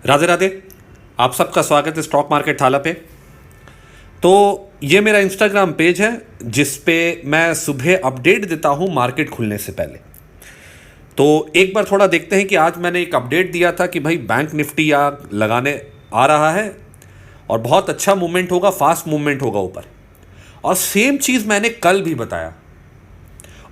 राधे राधे। आप सबका स्वागत है स्टॉक मार्केट थाला पे। तो ये मेरा इंस्टाग्राम पेज है जिस पे मैं सुबह अपडेट देता हूँ मार्केट खुलने से पहले। तो एक बार थोड़ा देखते हैं कि आज मैंने एक अपडेट दिया था कि भाई बैंक निफ्टी या लगाने आ रहा है और बहुत अच्छा मूवमेंट होगा, फास्ट मूवमेंट होगा ऊपर। और सेम चीज़ मैंने कल भी बताया,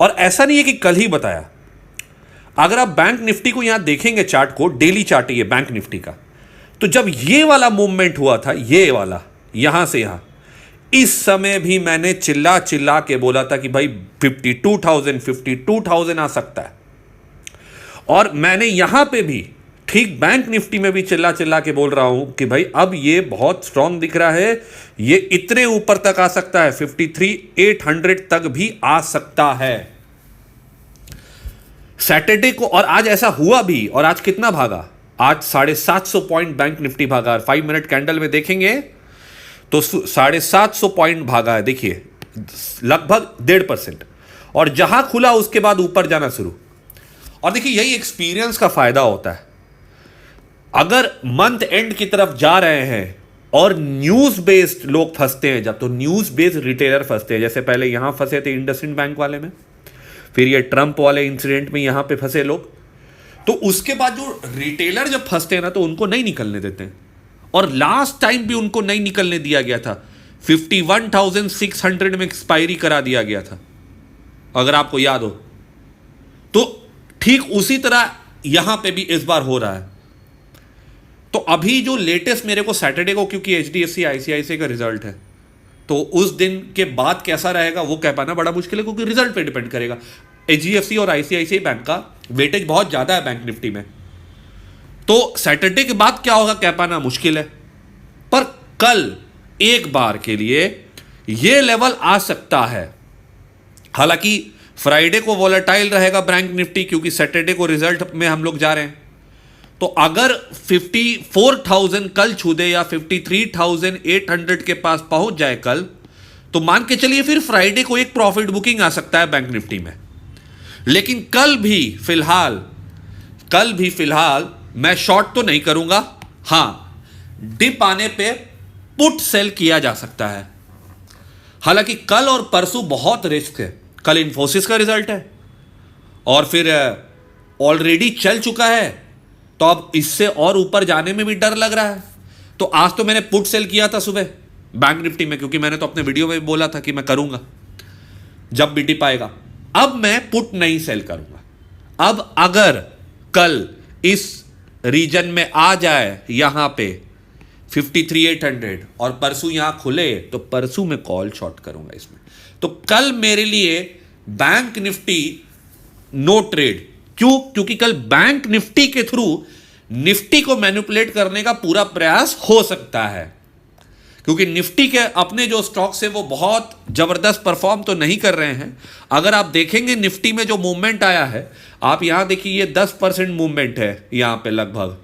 और ऐसा नहीं है कि कल ही बताया। अगर आप बैंक निफ्टी को यहां देखेंगे, चार्ट को, डेली चार्ट है ये बैंक निफ्टी का, तो जब ये वाला मूवमेंट हुआ था, ये वाला यहां से यहां, इस समय भी मैंने चिल्ला चिल्ला के बोला था कि भाई 52,000 आ सकता है। और मैंने यहां पे भी ठीक बैंक निफ्टी में भी चिल्ला चिल्ला के बोल रहा हूं कि भाई अब ये बहुत स्ट्रांग दिख रहा है, ये इतने ऊपर तक आ सकता है, 53,800 तक भी आ सकता है सैटरडे को। और आज ऐसा हुआ भी। और आज कितना भागा? आज 750 पॉइंट बैंक निफ्टी भागा। 5 मिनट कैंडल में देखेंगे तो 750 पॉइंट भागा है, देखिए लगभग 1.5%। और जहां खुला उसके बाद ऊपर जाना शुरू। और देखिए यही एक्सपीरियंस का फायदा होता है। अगर मंथ एंड की तरफ जा रहे हैं और न्यूज बेस्ड लोग फंसते हैं, जब तो न्यूज बेस्ड रिटेलर फंसते हैं, जैसे पहले यहां फंसे थे इंडसइंड बैंक वाले में, फिर ये ट्रंप वाले इंसिडेंट में यहां पे फंसे लोग, तो उसके बाद जो रिटेलर जब फंसते हैं ना तो उनको नहीं निकलने देते हैं। और लास्ट टाइम भी उनको नहीं निकलने दिया गया था। 51,600 में एक्सपायरी करा दिया गया था, अगर आपको याद हो। तो ठीक उसी तरह यहां पे भी इस बार हो रहा है। तो अभी जो लेटेस्ट मेरे को सैटरडे को, क्योंकि एचडीएफसी आईसीआईसीआई का रिजल्ट है, तो उस दिन के बाद कैसा रहेगा वो कह पाना बड़ा मुश्किल है, क्योंकि रिजल्ट पे डिपेंड करेगा। एचडीएफसी और आईसीआईसीआई बैंक का वेटेज बहुत ज्यादा है बैंक निफ्टी में, तो सैटरडे के बाद क्या होगा कह पाना मुश्किल है। पर कल एक बार के लिए यह लेवल आ सकता है। हालांकि फ्राइडे को वॉलेटाइल रहेगा बैंक निफ्टी, क्योंकि सैटरडे को रिजल्ट में हम लोग जा रहे हैं। तो अगर 54,000 कल छू दे या 53,800 के पास पहुंच जाए कल, तो मान के चलिए फिर फ्राइडे को एक प्रॉफिट बुकिंग आ सकता है बैंक निफ्टी में। लेकिन कल भी फिलहाल मैं शॉर्ट तो नहीं करूंगा। हां, डिप आने पे पुट सेल किया जा सकता है। हालांकि कल और परसों बहुत रिस्क है। कल इन्फोसिस का रिजल्ट है और फिर ऑलरेडी चल चुका है, तो अब इससे और ऊपर जाने में भी डर लग रहा है। तो आज तो मैंने पुट सेल किया था सुबह बैंक निफ्टी में, क्योंकि मैंने तो अपने वीडियो में बोला था कि मैं करूंगा जब भी डिप आएगा। अब मैं पुट नहीं सेल करूंगा। अब अगर कल इस रीजन में आ जाए यहां पे 53,800 और परसों यहां खुले, तो परसों मैं कॉल शॉर्ट करूंगा इसमें। तो कल मेरे लिए बैंक निफ्टी नो ट्रेड। क्यों? क्योंकि कल बैंक निफ्टी के थ्रू निफ्टी को मैनिपुलेट करने का पूरा प्रयास हो सकता है, क्योंकि निफ्टी के अपने जो स्टॉक्स है वो बहुत जबरदस्त परफॉर्म तो नहीं कर रहे हैं। अगर आप देखेंगे निफ्टी में जो मूवमेंट आया है, आप यहां देखिए, ये 10% मूवमेंट है यहां पे लगभग।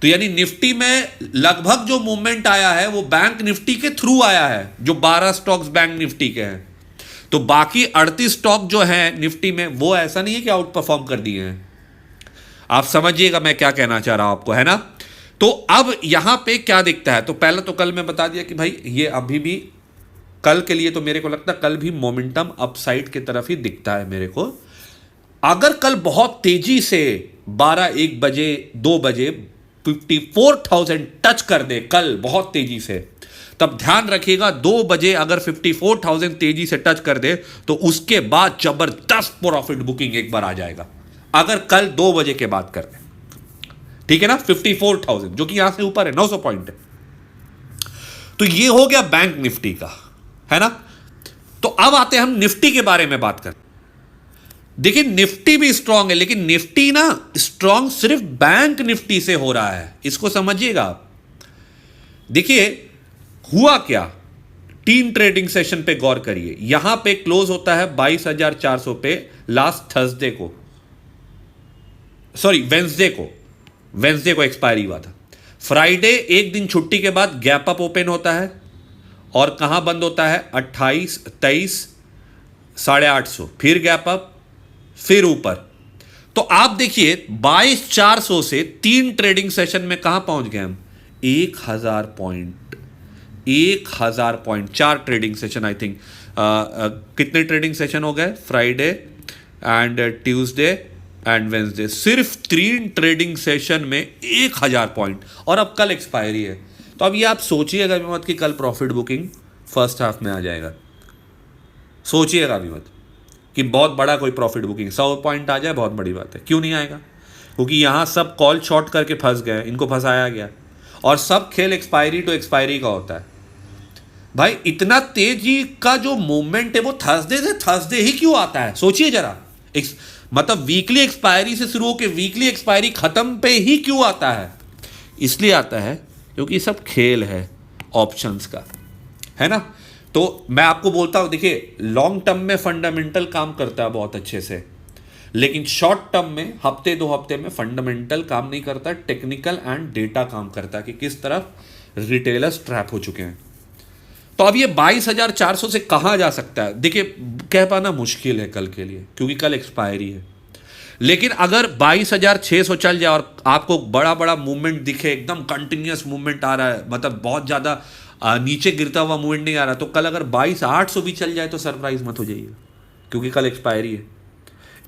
तो यानी निफ्टी में लगभग जो मूवमेंट आया है वो बैंक निफ्टी के थ्रू आया है, जो 12 स्टॉक्स बैंक निफ्टी के हैं। तो बाकी 38 स्टॉक जो हैं निफ्टी में, वो ऐसा नहीं है कि आउट परफॉर्म कर दिए हैं। आप समझिएगा मैं क्या कहना चाह रहा हूं आपको, है ना। तो अब यहां पे क्या दिखता है, तो पहले तो कल मैं बता दिया कि भाई ये अभी भी कल के लिए तो मेरे को लगता है कल भी मोमेंटम अपसाइड की तरफ ही दिखता है मेरे को। अगर कल बहुत तेजी से 12-1 बजे 2 बजे 54,000 टच कर दे कल बहुत तेजी से, तब ध्यान रखिएगा 2 बजे अगर 54,000 तेजी से टच कर दे तो उसके बाद जबरदस्त प्रॉफिट बुकिंग एक बार आ जाएगा। अगर कल 2 बजे के बाद कर दे, ठीक है ना, 54,000 जो कि यहां से ऊपर है, 900 पॉइंट है। तो ये हो गया बैंक निफ्टी का, है ना। तो अब आते हैं हम निफ्टी के बारे में बात करते। देखिए निफ्टी भी स्ट्रांग है, लेकिन निफ्टी ना स्ट्रांग सिर्फ बैंक निफ्टी से हो रहा है, इसको समझिएगा आप। देखिए हुआ क्या, 3 ट्रेडिंग सेशन पे गौर करिए। यहां पे क्लोज होता है 22,400 पे लास्ट थर्सडे को, सॉरी वेंसडे को एक्सपायरी हुआ था। फ्राइडे एक दिन छुट्टी के बाद गैप अप ओपन होता है और कहां बंद होता है 28, 23, 850, फिर गैप अप, फिर ऊपर। तो आप देखिए 22,400 से 3 ट्रेडिंग सेशन में कहां पहुंच गए हम? 1,000 point, 1,000 point, 4 trading session I think. कितने ट्रेडिंग सेशन हो गए? Friday and Tuesday and Wednesday, सिर्फ 3 ट्रेडिंग सेशन में 1,000 पॉइंट, और अब कल एक्सपायरी है। तो अब ये आप सोचिएगा भी मत कि कल प्रॉफिट बुकिंग फर्स्ट हाफ में आ जाएगा, सोचिएगा भी मत कि बहुत बड़ा कोई प्रॉफिट बुकिंग 100 पॉइंट आ जाए, बहुत बड़ी बात है। क्यों नहीं आएगा? क्योंकि यहां सब कॉल शॉर्ट करके फंस गए, इनको फंसाया गया, और सब खेल एक्सपायरी टू एक्सपायरी का होता है। भाई इतना तेजी का जो मूवमेंट है वो थर्सडे से थर्सडे ही क्यों आता है? सोचिए जरा। मतलब वीकली एक्सपायरी से शुरू होकर वीकली एक्सपायरी खत्म पे ही क्यों आता है? इसलिए आता है क्योंकि सब खेल है ऑप्शंस का, है ना। तो मैं आपको बोलता हूं, देखिए लॉन्ग टर्म में फंडामेंटल काम करता है बहुत अच्छे से, लेकिन शॉर्ट टर्म में हफ्ते 2 हफ्ते में फंडामेंटल काम नहीं करता, टेक्निकल एंड डेटा काम करता है कि किस तरफ रिटेलर्स ट्रैप हो चुके हैं। तो अब ये 22,400 से कहां जा सकता है? देखिए कह पाना मुश्किल है कल के लिए, क्योंकि कल एक्सपायरी है। लेकिन अगर 22,600 चल जाए और आपको बड़ा बड़ा मूवमेंट दिखे, एकदम कंटिन्यूअस मूवमेंट आ रहा है, मतलब बहुत ज़्यादा नीचे गिरता हुआ मूवमेंट नहीं आ रहा, तो कल अगर 22,800 भी चल जाए तो सरप्राइज मत हो जाइएगा, क्योंकि कल एक्सपायरी है।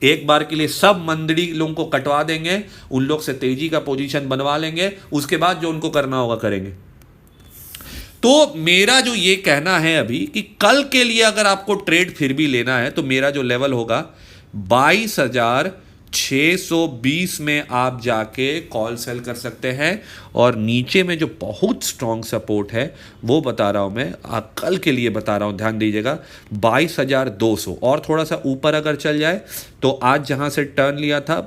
एक बार के लिए सब मंदड़ी लोगों को कटवा देंगे, उन लोग से तेजी का पोजीशन बनवा लेंगे, उसके बाद जो उनको करना होगा करेंगे। तो मेरा जो ये कहना है अभी कि कल के लिए अगर आपको ट्रेड फिर भी लेना है तो मेरा जो लेवल होगा 22,620 में आप जाके कॉल सेल कर सकते हैं, और नीचे में जो बहुत स्ट्रॉन्ग सपोर्ट है वो बता रहा हूं मैं, आप कल के लिए बता रहा हूं, ध्यान दीजिएगा 22,200, और थोड़ा सा ऊपर अगर चल जाए तो आज जहां से टर्न लिया था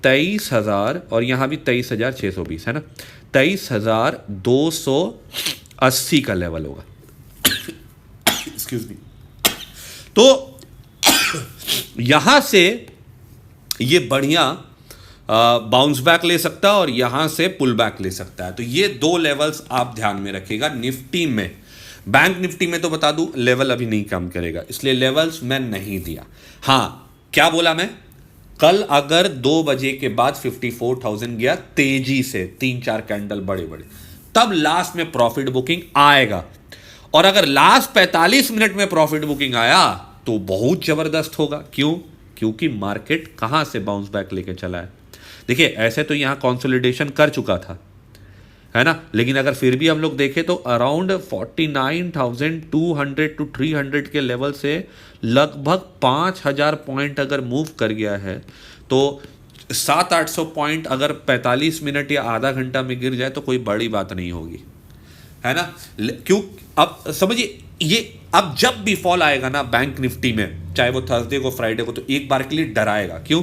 23,000 और यहाँ भी 23,620 है ना, 23,280 का लेवल होगा। Excuse me. तो यहां से ये बढ़िया बाउंस बैक ले सकता है और यहां से पुल बैक ले सकता है। तो ये 2 लेवल्स आप ध्यान में रखिएगा निफ्टी में। बैंक निफ्टी में तो बता दूं लेवल अभी नहीं काम करेगा, इसलिए लेवल्स मैं नहीं दिया। हां, क्या बोला मैं? कल अगर 2 बजे के बाद 54,000 गया तेजी से, 3-4 कैंडल बड़े बड़े, तब लास्ट में प्रॉफिट बुकिंग आएगा। और अगर लास्ट 45 मिनट में प्रॉफिट बुकिंग आया तो बहुत जबरदस्त होगा। क्यों? क्योंकि मार्केट कहां से बाउंस बैक लेके चला है। देखिए ऐसे तो यहां कंसोलिडेशन कर चुका था, है ना, लेकिन अगर फिर भी हम लोग देखें तो अराउंड 49,200 टू 300 के लेवल से लगभग 5,000 पॉइंट अगर मूव कर गया है, तो 700-800 पॉइंट अगर 45 मिनट या आधा घंटा में गिर जाए तो कोई बड़ी बात नहीं होगी, है ना। क्यों? अब समझिए, ये अब जब भी फॉल आएगा ना बैंक निफ्टी में, चाहे वो थर्सडे को फ्राइडे को, तो एक बार के लिए डराएगा। क्यों?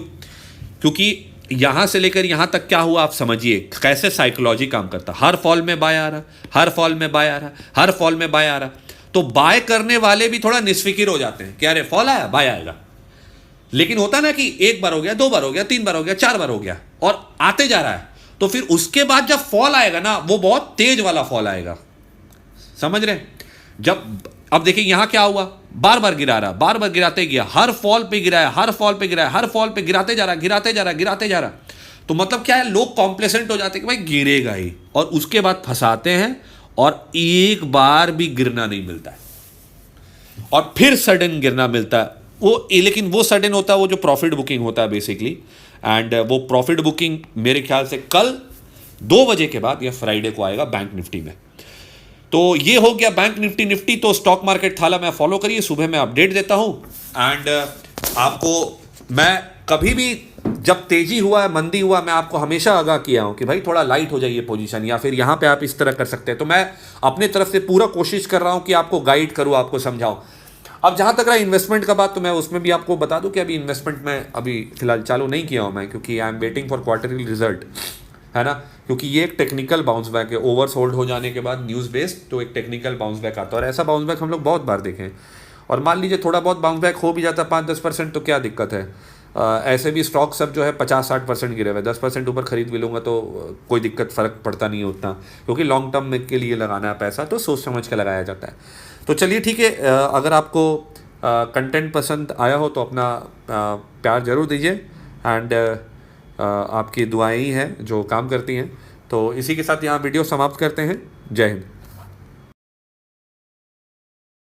क्योंकि यहां से लेकर यहां तक क्या हुआ आप समझिए कैसे साइकोलॉजी काम करता। हर फॉल में बाय आ रहा, हर फॉल में बाय आ रहा, हर फॉल में बाय आ रहा, तो बाय करने वाले भी थोड़ा निस्फिकिर हो जाते हैं कि अरे फॉल आया बाय आएगा। लेकिन होता ना कि एक बार हो गया, 2 बार हो गया, 3 बार हो गया, 4 बार हो गया और आते जा रहा है, तो फिर उसके बाद जब फॉल आएगा ना वो बहुत तेज वाला फॉल आएगा, समझ रहे? जब अब देखिए यहां क्या हुआ, बार बार गिरा रहा, बार बार गिराते गया, हर फॉल पे गिराया, हर फॉल पे गिराया, हर फॉल पे गिराते जा रहा, गिराते जा रहा, गिराते जा रहा। तो मतलब क्या है, लोग कॉम्प्लेसेंट हो जाते हैं कि भाई गिरेगा ही, और उसके बाद फंसाते हैं और एक बार भी गिरना नहीं मिलता है और फिर सडन गिरना मिलता है वो। लेकिन वो सडन होता है वो जो प्रॉफिट बुकिंग होता है बेसिकली, एंड वो प्रॉफिट बुकिंग मेरे ख्याल से कल 2 बजे के बाद या फ्राइडे को आएगा बैंक निफ्टी में। तो ये हो गया बैंक निफ्टी। तो स्टॉक मार्केट थाला में फॉलो करिए, सुबह मैं अपडेट देता हूं, एंड आपको मैं कभी भी जब तेजी हुआ है, मंदी हुआ, मैं आपको हमेशा आगाह किया हूं कि भाई थोड़ा लाइट हो जाइए पोजीशन, या फिर यहां पे आप इस तरह कर सकते हैं। तो मैं अपने तरफ से पूरा कोशिश कर रहा हूं कि आपको गाइड करूं, आपको समझाऊं। अब जहां तक रहा इन्वेस्टमेंट का बात, तो मैं उसमें भी आपको बता दूं कि अभी इन्वेस्टमेंट में अभी फिलहाल चालू नहीं किया हूं मैं, क्योंकि I am waiting for quarterly result, है ना। क्योंकि ये एक टेक्निकल बाउंस बैक है, ओवरसोल्ड हो जाने के बाद न्यूज़ बेस्ड, तो एक टेक्निकल बाउंस बैक आता है, और ऐसा बाउंस बैक हम लोग बहुत बार देखे हैं। और मान लीजिए थोड़ा बहुत बाउंस बैक हो भी जाता है 5-10%, तो क्या दिक्कत है। ऐसे भी स्टॉक सब जो है 50-60% गिरे हुए, 10% ऊपर खरीद भी लूँगा तो कोई दिक्कत, फ़र्क पड़ता नहीं है उतना, क्योंकि लॉन्ग टर्म के लिए लगाना है पैसा तो सोच समझ के लगाया जाता है। तो चलिए ठीक है, अगर आपको कंटेंट पसंद आया हो तो अपना प्यार ज़रूर दीजिए। एंड आपकी दुआएं ही हैं जो काम करती हैं। तो इसी के साथ यहाँ वीडियो समाप्त करते हैं। जय हिंद।